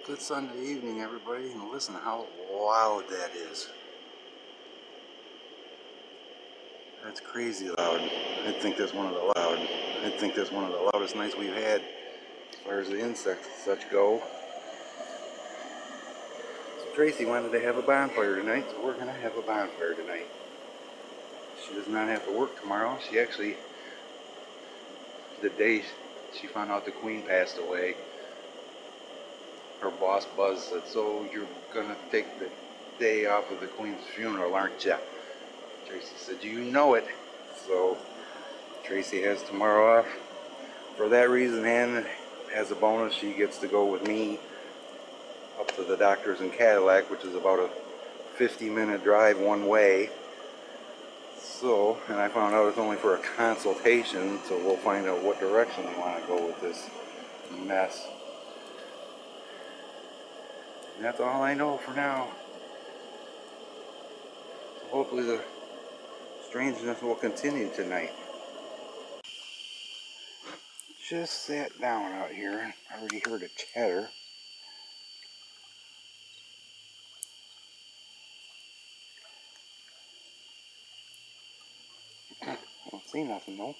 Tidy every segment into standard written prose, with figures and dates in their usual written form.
Good Sunday evening, everybody, and listen to how loud that is. That's crazy loud. I think that's one of the loudest nights we've had as far as the insects and such go. So Tracy wanted to have a bonfire tonight, so we're gonna have a bonfire tonight. She does not have to work tomorrow. She actually, the day she found out the Queen passed away, her boss Buzz said, "So you're gonna take the day off of the Queen's funeral, aren't ya?" Tracy said, "You know it." So Tracy has tomorrow off for that reason, and as a bonus she gets to go with me up to the doctor's in Cadillac, which is about a 50-minute drive one way. So, and I found out it's only for a consultation, so we'll find out what direction we want to go with this mess. And that's all I know for now. So hopefully the strangeness will continue tonight. Just sat down out here and already heard a chatter. I don't see nothing though,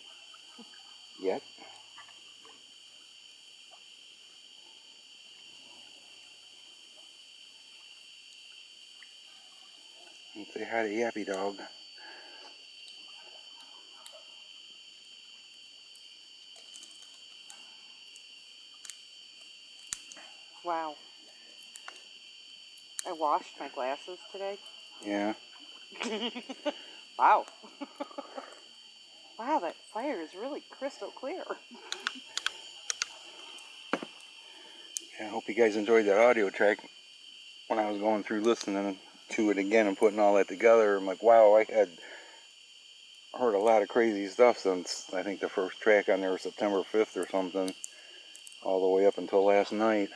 yet. And say hi to Yappy Dog. Wow. I washed my glasses today. Yeah. Wow. Wow, that fire is really crystal clear. I hope you guys enjoyed that audio track. When I was going through listening to it again and putting all that together, I'm like, wow, I had heard a lot of crazy stuff since I think the first track on there was September 5th or something, all the way up until last night.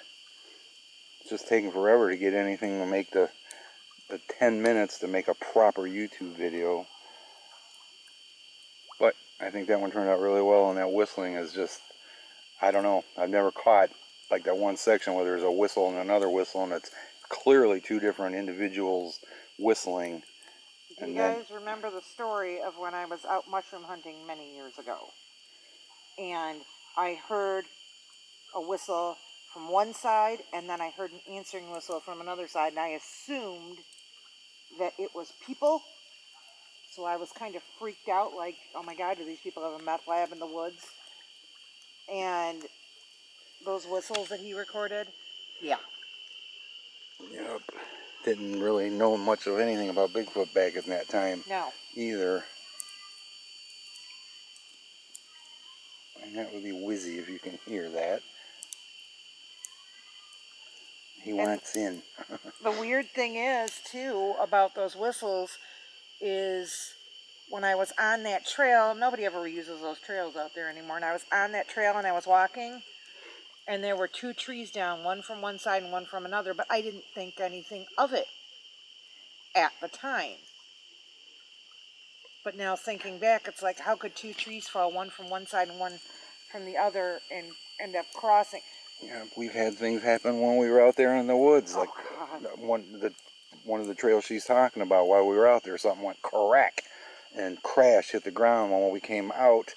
It's just taking forever to get anything to make the 10 minutes to make a proper YouTube video. But I think that one turned out really well, and that whistling is just, I don't know, I've never caught like that one section where there's a whistle and another whistle, and it's clearly two different individuals whistling. Do you guys remember the story of when I was out mushroom hunting many years ago? And I heard a whistle from one side, and then I heard an answering whistle from another side, and I assumed that it was people. So I was kind of freaked out, like, oh my God, do these people have a meth lab in the woods? And those whistles that he recorded, yeah. Yep. Didn't really know much of anything about Bigfoot back in that time. No. Either. And that would be Wizzy if you can hear that. He wants in. The weird thing is, too, about those whistles is when I was on that trail, nobody ever uses those trails out there anymore, and I was on that trail and I was walking, and there were two trees down, one from one side and one from another, but I didn't think anything of it at the time. But now thinking back, it's like, how could two trees fall, one from one side and one from the other, and end up crossing? Yeah, we've had things happen when we were out there in the woods. Oh, Like God. one of the trails she's talking about, while we were out there, something went crack and crash, hit the ground. When we came out,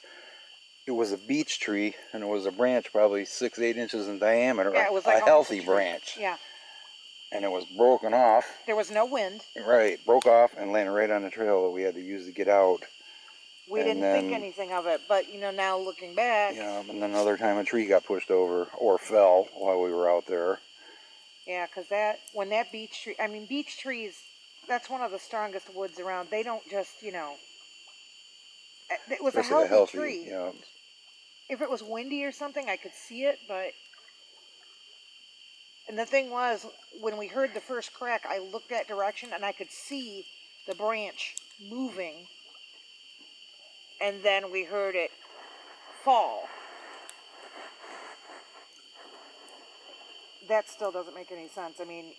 it was a beech tree, and it was a branch probably 6-8 inches in diameter. Yeah, it was like a healthy branch. Yeah. And it was broken off. There was no wind. Right, broke off and landed right on the trail that we had to use to get out. We didn't think anything of it, but, you know, now looking back. Yeah, and then another time a tree got pushed over or fell while we were out there. Yeah, because when that beech tree, I mean, beech trees, that's one of the strongest woods around. They don't just, you know, it was a healthy tree. Yeah. If it was windy or something, I could see it, but, and the thing was, when we heard the first crack, I looked that direction and I could see the branch moving, and then we heard it fall. That still doesn't make any sense. I mean,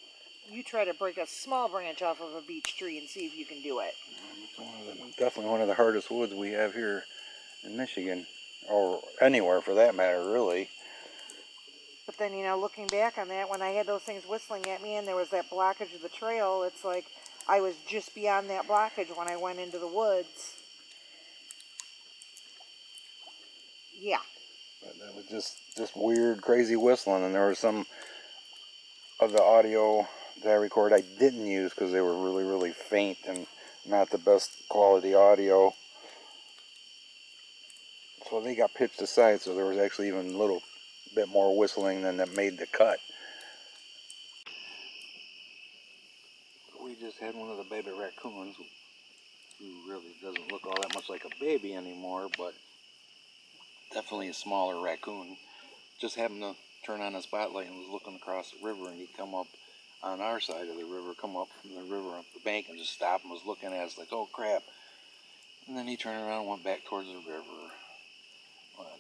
you try to break a small branch off of a beech tree and see if you can do it. It's definitely one of the hardest woods we have here in Michigan, or anywhere for that matter, really. The But then, looking back on that, when I had those things whistling at me and there was that blockage of the trail, it's like I was just beyond that blockage when I went into the woods. Yeah. But that was just weird, crazy whistling, and there was some of the audio that I recorded I didn't use because they were really, really faint and not the best quality audio. So they got pitched aside, so there was actually even a little bit more whistling than that made the cut. We just had one of the baby raccoons who really doesn't look all that much like a baby anymore, but definitely a smaller raccoon. Just happened to turn on a spotlight and was looking across the river, and he'd come up on our side of the river, come up from the river up the bank and just stop and was looking at us like, oh crap. And then he turned around and went back towards the river. But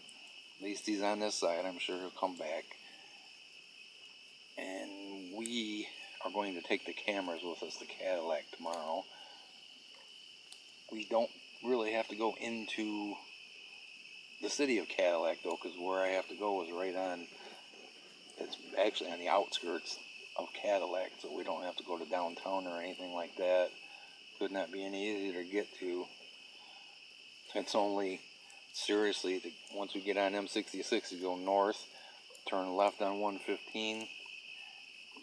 at least he's on this side. I'm sure he'll come back. And we are going to take the cameras with us to Cadillac tomorrow. We don't really have to go into the city of Cadillac though, because where I have to go is right on, it's actually on the outskirts of Cadillac, so we don't have to go to downtown or anything like that. Could not be any easier to get to. It's only, seriously, once we get on M66, you go north, turn left on 115,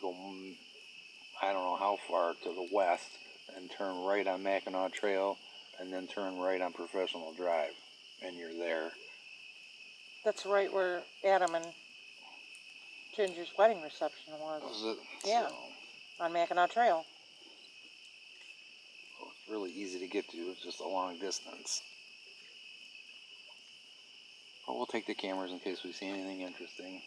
go, I don't know how far, to the west, and turn right on Mackinac Trail, and then turn right on Professional Drive, and you're there. That's right where Adam and Ginger's wedding reception was. Was it? Yeah, so, on Mackinac Trail. so it's really easy to get to. It's just a long distance. But we'll take the cameras in case we see anything interesting.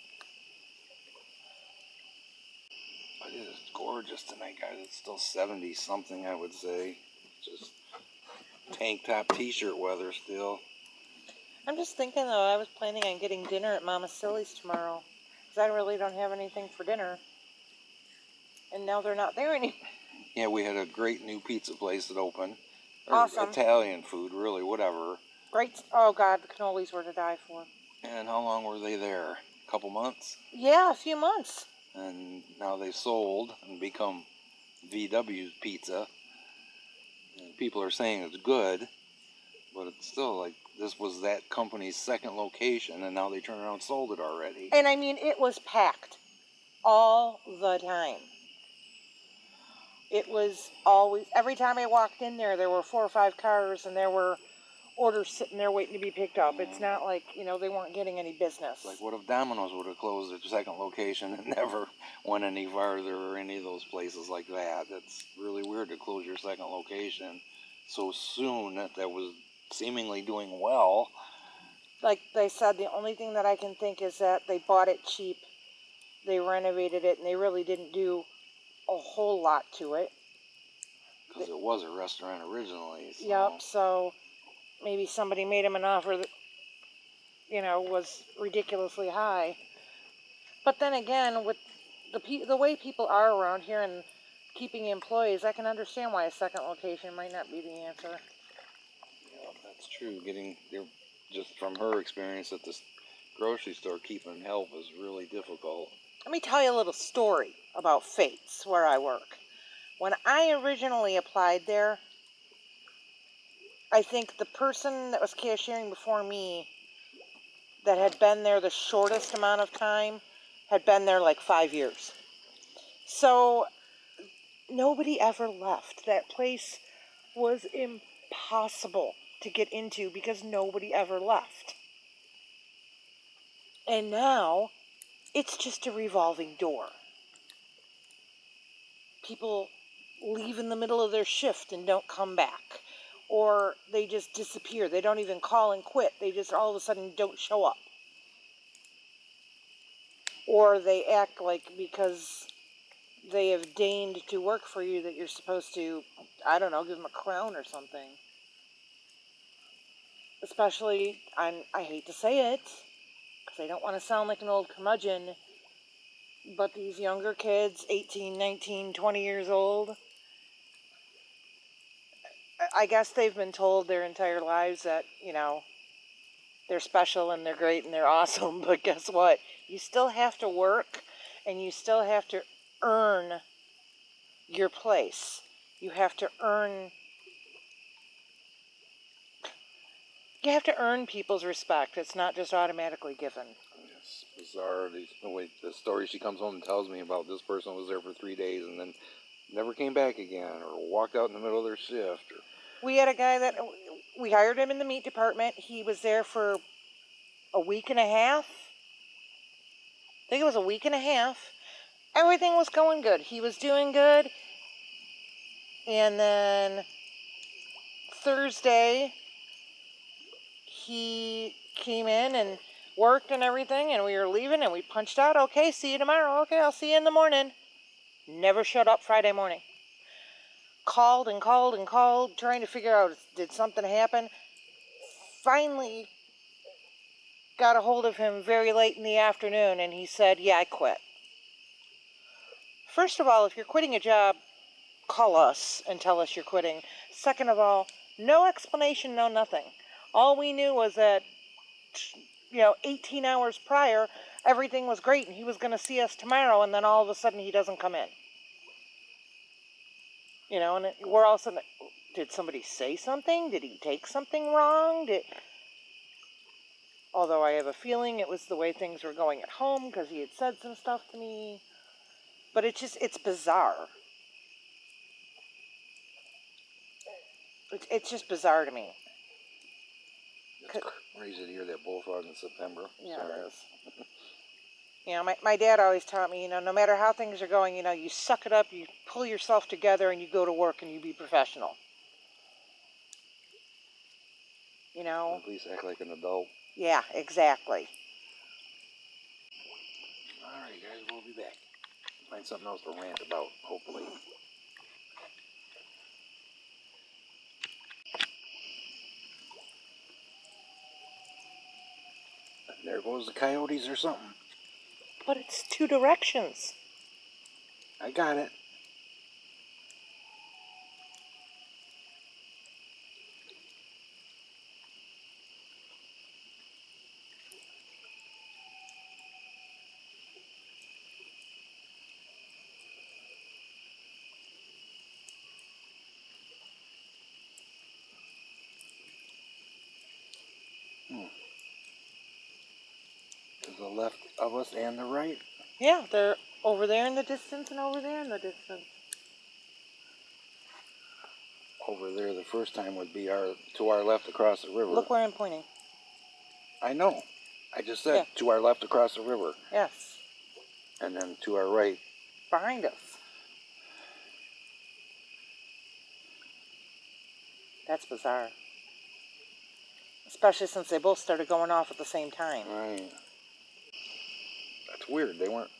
But it is gorgeous tonight, guys. It's still 70 something, I would say. Just tank top t-shirt weather still. I'm just thinking, though, I was planning on getting dinner at Mama Silly's tomorrow, because I really don't have anything for dinner. And now they're not there anymore. Yeah, we had a great new pizza place that opened. Awesome. Italian food, really, whatever. Great. Oh, God, the cannolis were to die for. And how long were they there? A couple months? Yeah, a few months. And now they sold and become VW's Pizza. And people are saying it's good, but it's still like this was that company's second location, and now they turned around and sold it already. And I mean, it was packed all the time. It was always, every time I walked in there, there were 4 or 5 cars, and there were orders sitting there waiting to be picked up. It's not like, they weren't getting any business. Like, what if Domino's would have closed their second location and never went any farther or any of those places like that? That's really weird to close your second location so soon that was seemingly doing well. Like they said, the only thing that I can think is that they bought it cheap, they renovated it, and they really didn't do a whole lot to it. Because it was a restaurant originally. So. Yep, so maybe somebody made him an offer that, was ridiculously high. But then again, with the way people are around here and keeping employees, I can understand why a second location might not be the answer. Yeah, that's true. Just from her experience at this grocery store, keeping help is really difficult. Let me tell you a little story about Fates, where I work. When I originally applied there, I think the person that was cashiering before me that had been there the shortest amount of time had been there like 5 years. So nobody ever left. That place was impossible to get into because nobody ever left. And now it's just a revolving door. People leave in the middle of their shift and don't come back. Or they just disappear. They don't even call and quit. They just all of a sudden don't show up. Or they act like because they have deigned to work for you that you're supposed to, I don't know, give them a crown or something. Especially, I hate to say it, because I don't want to sound like an old curmudgeon, but these younger kids, 18, 19, 20 years old, I guess they've been told their entire lives that, they're special and they're great and they're awesome, but guess what? You still have to work and you still have to earn your place. You have to earn people's respect. It's not just automatically given. It's bizarre. The story she comes home and tells me about, this person was there for 3 days and then never came back again, or walked out in the middle of their shift. We had a guy that we hired him in the meat department. He was there for a week and a half. I think it was a week and a half. Everything was going good. He was doing good. And then Thursday, he came in and worked and everything, and we were leaving, and we punched out. Okay, see you tomorrow. Okay, I'll see you in the morning. Never showed up Friday morning. Called and called and called, trying to figure out, did something happen? Finally got a hold of him very late in the afternoon, and he said, yeah, I quit. First of all, if you're quitting a job, call us and tell us you're quitting. Second of all, no explanation, no nothing. All we knew was that, 18 hours prior, everything was great and he was going to see us tomorrow, and then all of a sudden he doesn't come in. And we're all sudden, did somebody say something? Did he take something wrong? Although I have a feeling it was the way things were going at home, because he had said some stuff to me. But it's bizarre. It's just bizarre to me. It's crazy to hear that bullfrog in September. Yeah, Sorry. it is. My dad always taught me, no matter how things are going, you suck it up, you pull yourself together, and you go to work and you be professional. At least act like an adult. Yeah, exactly. Alright guys, we'll be back. Find something else to rant about, hopefully. There goes the coyotes or something. But it's two directions. I got it. To the left of us and the right. Yeah, they're over there in the distance and over there in the distance. Over there the first time would be to our left across the river. Look where I'm pointing. I know. I just said Yeah. to our left across the river. Yes. And then to our right. Behind us. That's bizarre. Especially since they both started going off at the same time. Right. That's weird. They weren't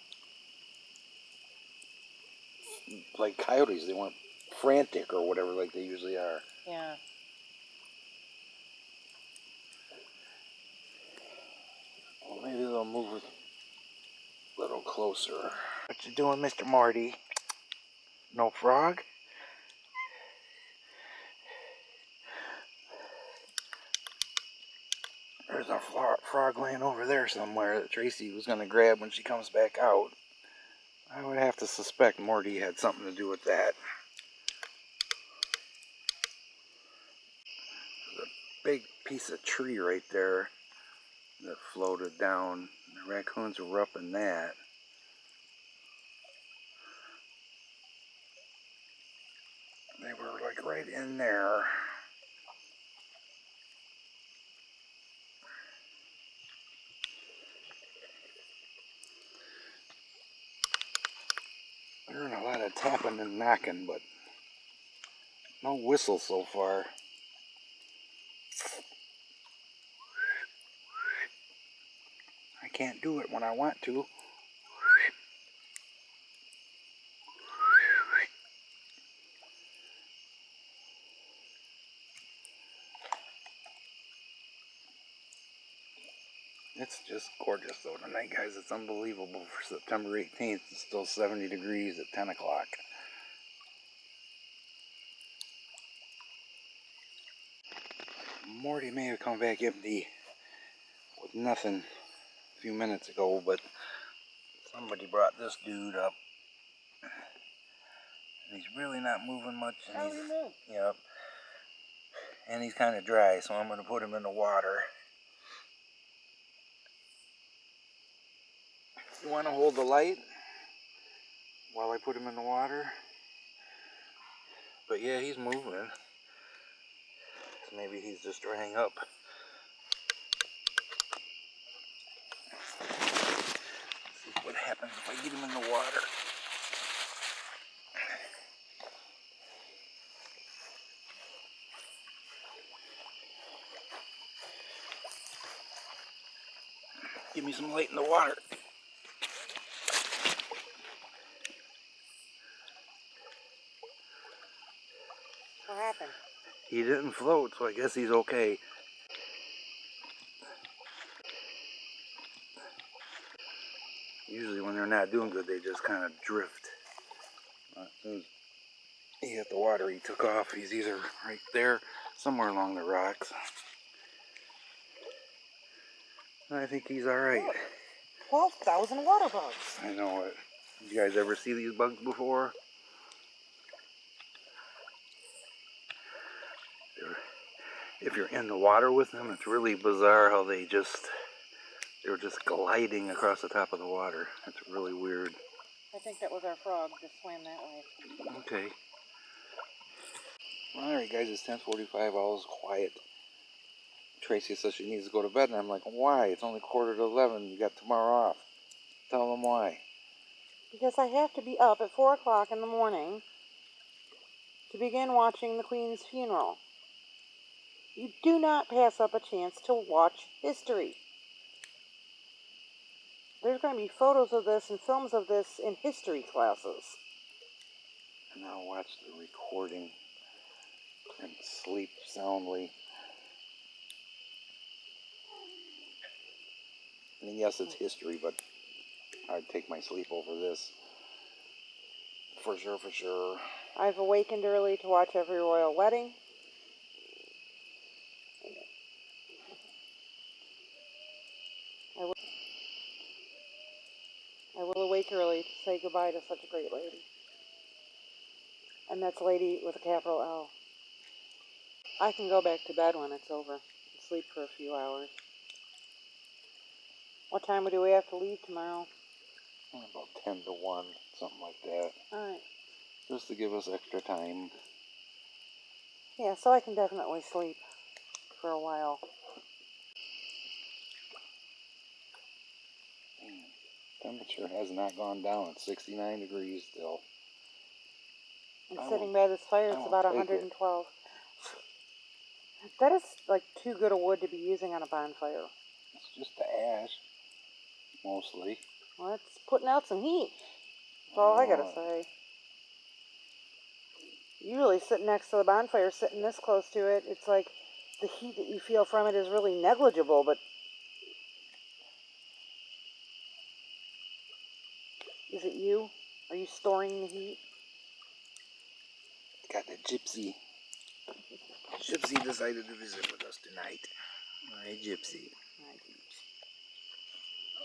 like coyotes. They weren't frantic or whatever like they usually are. Yeah. Well, maybe they'll move a little closer. What you doing, Mr. Marty? No frog? There's a frog laying over there somewhere that Tracey was going to grab when she comes back out. I would have to suspect Morty had something to do with that. There's a big piece of tree right there that floated down. The raccoons were up in that. They were like right in there. Hearing a lot of tapping and knocking, but no whistle so far. I can't do it when I want to. It's just gorgeous though tonight, guys. It's unbelievable for September 18th. It's still 70 degrees at 10 o'clock. Morty may have come back empty with nothing a few minutes ago, but somebody brought this dude up. And he's really not moving much. And yep. And he's kind of dry, so I'm going to put him in the water. You want to hold the light while I put him in the water? But yeah, he's moving. So maybe he's just drying up. Let's see what happens if I get him in the water. Give me some light in the water. What happened? He didn't float, so I guess he's okay. Usually when they're not doing good, they just kind of drift. As soon as he hit the water, he took off. He's either right there, somewhere along the rocks. I think he's alright. 12,000 water bugs. I know it. You guys ever see these bugs before? If you're in the water with them, it's really bizarre how they're just gliding across the top of the water. It's really weird. I think that was our frog just swam that way. Okay. Alright guys, it's 10:45, all is quiet. Tracey says she needs to go to bed, and I'm like, why? It's only 10:45, you got tomorrow off. Tell them why. Because I have to be up at 4 o'clock in the morning to begin watching the Queen's funeral. You do not pass up a chance to watch history. There's going to be photos of this and films of this in history classes. And I'll watch the recording and sleep soundly. I mean, yes, it's history, but I'd take my sleep over this. For sure, for sure. I've awakened early to watch every royal wedding. I will awake early to say goodbye to such a great lady. And that's lady with a capital L. I can go back to bed when it's over and sleep for a few hours. What time do we have to leave tomorrow? About 10 to 1, something like that. Alright. Just to give us extra time. Yeah, so I can definitely sleep for a while. Temperature has not gone down. It's 69 degrees still. I'm sitting by this fire. It's about 112. That is like too good a wood to be using on a bonfire. It's just the ash, mostly. Well, it's putting out some heat. That's all I gotta say. Usually sitting next to the bonfire, sitting this close to it, it's like the heat that you feel from it is really negligible, but is it you? Are you storing the heat? Got the gypsy. Gypsy decided to visit with us tonight. Hi, Gypsy. Hi,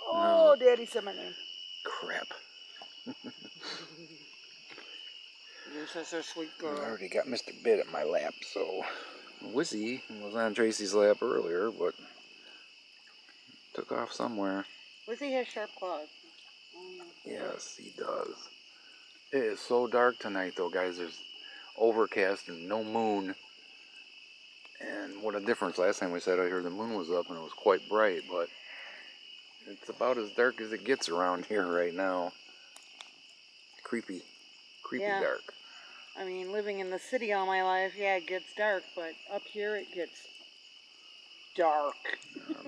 oh, No. Daddy said my name. Crap. You're such a sweet girl. I already got Mr. Bit at my lap, so Wizzy was on Tracey's lap earlier, but took off somewhere. Wizzy has sharp claws. Yes, he does. It is so dark tonight, though, guys. There's overcast and no moon. And what a difference. Last time we said I heard the moon was up and it was quite bright, but it's about as dark as it gets around here right now. Creepy dark. I mean, living in the city all my life, yeah, it gets dark, but up here it gets dark.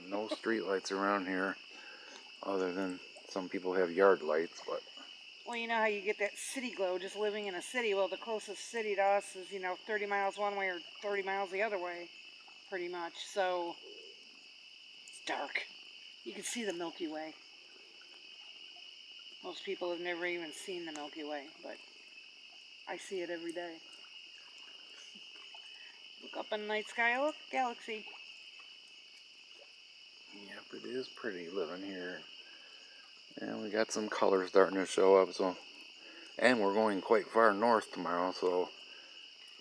No street lights around here, other than some people have yard lights, but... Well, you know how you get that city glow just living in a city? Well, the closest city to us is, 30 miles one way or 30 miles the other way, pretty much. So, it's dark. You can see the Milky Way. Most people have never even seen the Milky Way, but I see it every day. Look up in the night sky, look, galaxy. Yep, it is pretty living here. And we got some colors starting to show up, so, and we're going quite far north tomorrow, so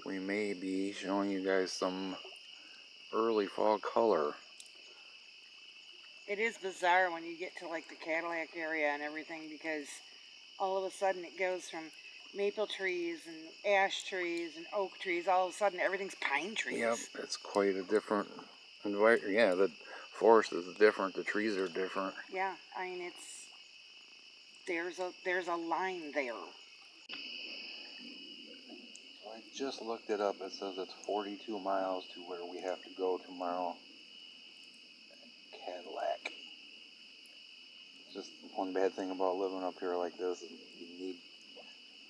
we may be showing you guys some early fall color. It is bizarre when you get to like the Cadillac area and everything, because all of a sudden it goes from maple trees and ash trees and oak trees. All of a sudden everything's pine trees. Yep, it's quite a different environment. Yeah, the forest is different. The trees are different. Yeah, I mean there's a line there. So I just looked it up. It says it's 42 miles to where we have to go tomorrow. Cadillac. Just one bad thing about living up here like this is you need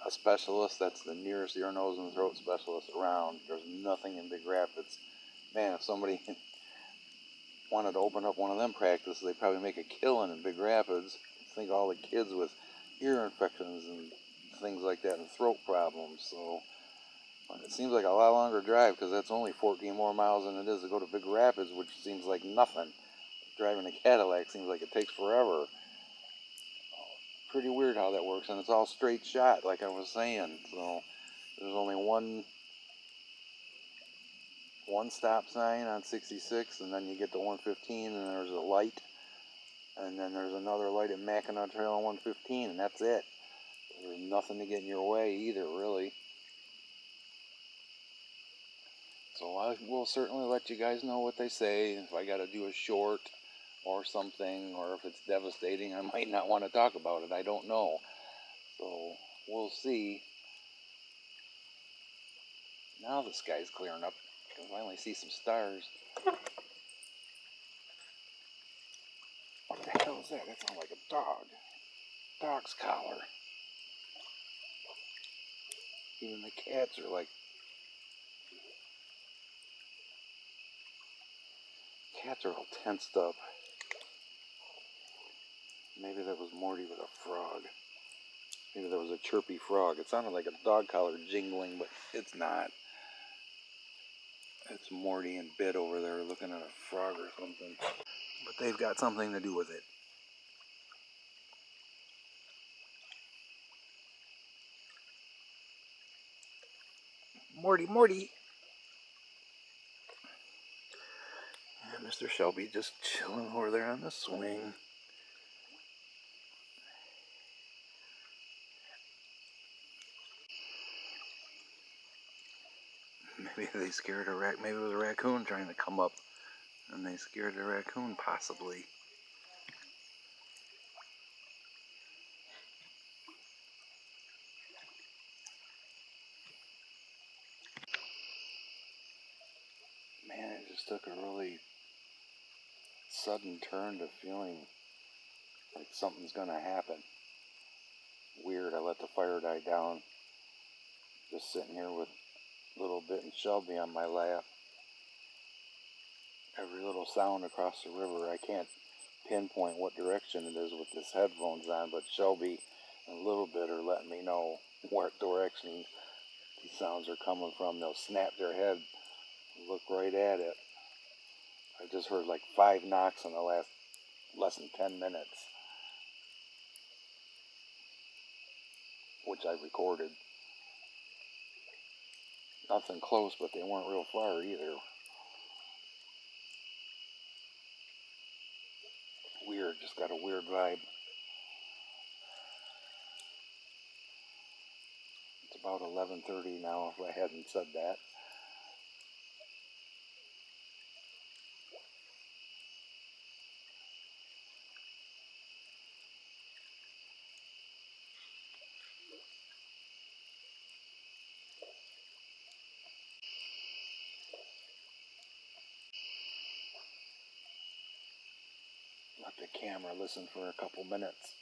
a specialist that's the nearest ear, nose, and throat specialist around. There's nothing in Big Rapids. Man, if somebody wanted to open up one of them practices, they'd probably make a killing in Big Rapids. Think all the kids with ear infections and things like that and throat problems. So it seems like a lot longer drive because that's only 14 more miles than it is to go to Big Rapids, which seems like nothing. Driving a Cadillac seems like it takes forever. Pretty weird how that works, and it's all straight shot, like I was saying. So there's only one stop sign on 66, and then you get to 115, and there's a light, and then there's another light at Mackinac Trail on 115, and that's it. There's nothing to get in your way either, really. So I will certainly let you guys know what they say. If I got to do a short or something, or if it's devastating, I might not want to talk about it. I don't know. So we'll see. Now the sky's clearing up. I can finally see some stars. What the hell is that? That sounds like a dog. Dog's collar. Even the cats are like... Cats are all tensed up. Maybe that was Morty with a frog. Maybe that was a chirpy frog. It sounded like a dog collar jingling, but it's not. It's Morty and Bit over there looking at a frog or something. But they've got something to do with it. Morty, Morty! And Mr. Shelby just chilling over there on the swing. Maybe they scared a maybe it was a raccoon trying to come up, and they scared the raccoon, possibly. Man, it just took a really sudden turn to feeling like something's gonna happen. Weird, I let the fire die down. Just sitting here with little Bit and Shelby on my lap. Every little sound across the river, I can't pinpoint what direction it is with this headphones on, but Shelby and Little Bit are letting me know what direction these sounds are coming from. They'll snap their head, look right at it. I just heard like 5 knocks in the last less than 10 minutes, which I recorded. Nothing close, but they weren't real far either. Weird, just got a weird vibe. It's about 11:30 now, if I hadn't said that. Let the camera listen for a couple minutes.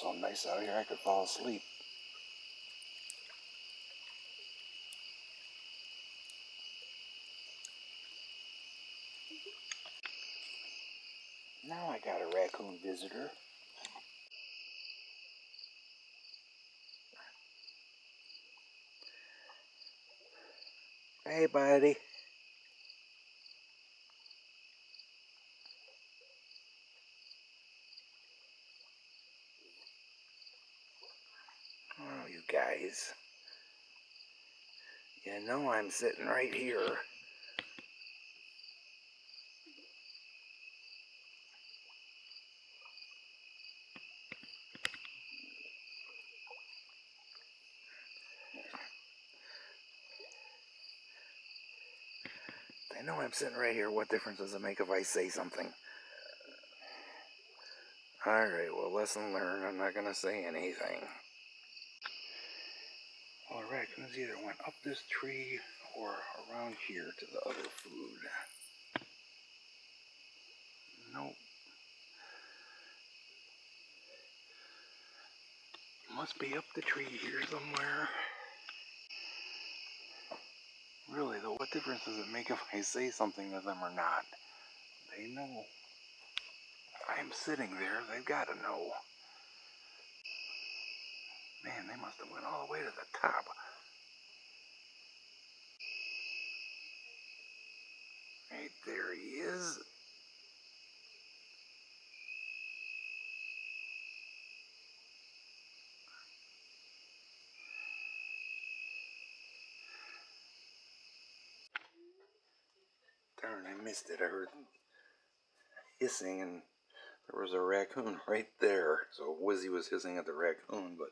So nice out here I could fall asleep. Now I got a raccoon visitor. Hey, buddy. Oh, you guys. You know I'm sitting right here. I know I'm sitting right here. What difference does it make if I say something? Alright, well, lesson learned. I'm not going to say anything. Well, the raccoons either went up this tree or around here to the other food. Nope. Must be up the tree here somewhere. Really, though, what difference does it make if I say something to them or not? They know. I'm sitting there. They've got to know. Man, they must have went all the way to the top. Right there he is. Darn, I missed it. I heard hissing and there was a raccoon right there. So Wizzy was hissing at the raccoon, but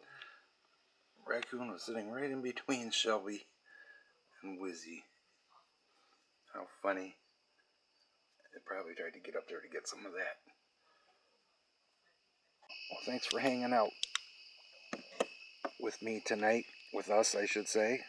the raccoon was sitting right in between Shelby and Wizzy. How funny. It probably tried to get up there to get some of that. Well, thanks for hanging out with me tonight. With us, I should say.